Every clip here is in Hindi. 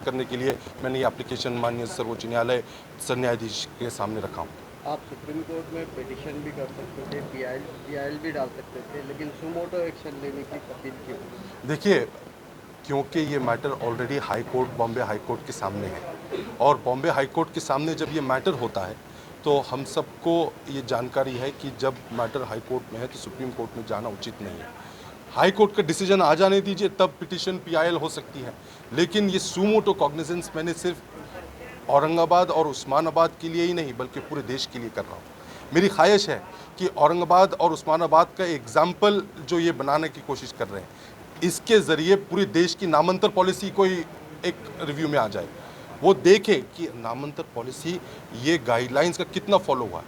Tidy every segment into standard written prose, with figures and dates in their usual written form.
करने के लिए मैंने ये एप्लीकेशन माननीय सर्वोच्च न्यायालय सर न्यायाधीश के सामने रखा हूँ। आप सुप्रीम कोर्ट में पिटीशन भी कर सकते थे, पीआईएल भी डाल सकते थे, लेकिन सुमोटो एक्शन लेने की अपील क्यों? देखिए, क्योंकि ये matter already high court, Bombay high court के सामने है और बॉम्बे हाई कोर्ट के सामने जब ये मैटर होता है तो हम सबको ये जानकारी है कि जब मैटर हाई कोर्ट में है तो सुप्रीम कोर्ट में जाना उचित नहीं है। हाई कोर्ट का डिसीजन आ जाने दीजिए, तब पिटीशन पीआईएल हो सकती है, लेकिन ये सुमोटो कॉग्निजेंस मैंने सिर्फ औरंगाबाद और उस्मानाबाद के लिए ही नहीं बल्कि पूरे देश के लिए कर रहा हूँ। मेरी ख्वाहिश है कि औरंगाबाद और उस्मानाबाद का एग्जाम्पल जो ये बनाने की कोशिश कर रहे हैं, इसके ज़रिए पूरे देश की नामांतर पॉलिसी कोई एक रिव्यू में आ जाए, वो देखे कि नामांतर पॉलिसी ये गाइडलाइंस का कितना फॉलो हुआ।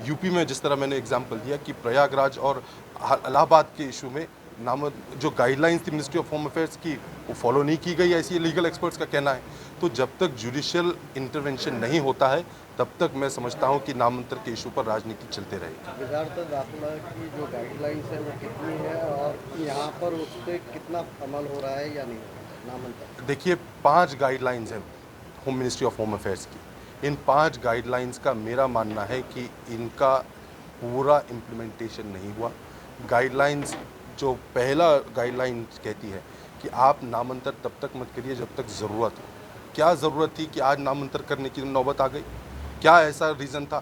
यूपी में जिस तरह मैंने एग्जांपल दिया कि प्रयागराज और इलाहाबाद के इशू में नाम जो गाइडलाइंस थी मिनिस्ट्री ऑफ होम अफेयर्स की वो फॉलो नहीं की गई, ऐसी लीगल एक्सपर्ट्स का कहना है। तो जब तक जुडिशियल इंटरवेंशन नहीं होता है तब तक मैं समझता हूं कि नामांतर के इशू पर राजनीति चलते रहेगी। वजारत दाखिला की जो गाइडलाइंस है वो कितनी है और यहाँ पर उस पर कितना अमल हो रहा है या नहीं हो रहा है नामांतर? देखिए, 5 गाइडलाइंस हैं home ministry of home affairs की। इन 5 गाइडलाइंस का मेरा मानना है कि इनका पूरा इम्प्लीमेंटेशन नहीं हुआ। गाइडलाइंस जो पहला गाइडलाइन कहती है कि आप नामांतर तब तक मत करिए जब तक ज़रूरत हो। क्या ज़रूरत थी कि आज नामांतर करने की नौबत आ गई? क्या ऐसा रीज़न था?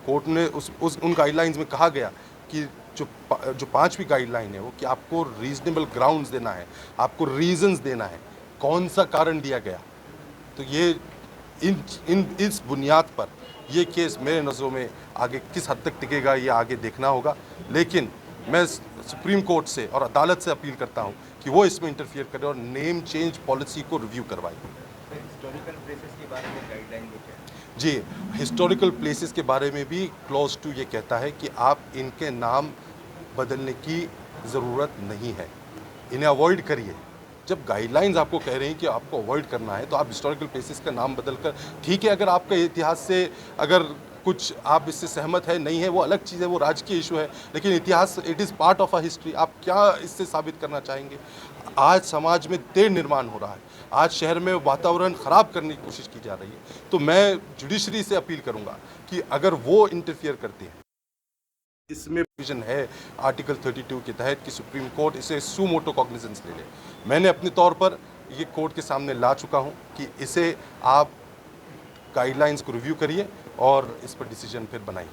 कोर्ट ने उन गाइडलाइंस में कहा गया कि जो 5वीं गाइडलाइन है वो कि आपको रीजनेबल ग्राउंड्स देना है, आपको रीजंस देना है, कौन सा कारण दिया गया। तो ये इस बुनियाद पर ये केस मेरे नज़रों में आगे किस हद तक टिकेगा ये आगे देखना होगा, लेकिन मैं सुप्रीम कोर्ट से और अदालत से अपील करता हूं कि वो इसमें इंटरफियर करें और नेम चेंज पॉलिसी को रिव्यू करवाएं। हिस्टोरिकल प्लेसेस के बारे में गाइडलाइन भी है जी, हिस्टोरिकल प्लेसेस के बारे में भी क्लॉज 2 ये कहता है कि आप इनके नाम बदलने की ज़रूरत नहीं है, इन्हें अवॉइड करिए। जब गाइडलाइंस आपको कह रहे हैं कि आपको अवॉइड करना है तो आप हिस्टोरिकल प्लेसेस का नाम बदलकर, ठीक है, अगर आपका इतिहास से अगर कुछ आप इससे सहमत है नहीं है वो अलग चीज़ है, वो राजकीय इशू है, लेकिन इतिहास it is part of a history. आप क्या इससे साबित करना चाहेंगे? आज समाज में तेढ़ निर्माण हो रहा है, आज शहर में वातावरण ख़राब करने की कोशिश की जा रही है। तो मैं जुडिशरी से अपील करूँगा कि अगर वो इंटरफियर करते हैं, इसमें प्रोविजन है आर्टिकल 32 के तहत कि सुप्रीम कोर्ट इसे सुमोटो कॉग्निजेंस ले ले। मैंने अपने तौर पर ये कोर्ट के सामने ला चुका हूँ कि इसे आप गाइडलाइंस को रिव्यू करिए और इस पर डिसीजन फिर बनाइए।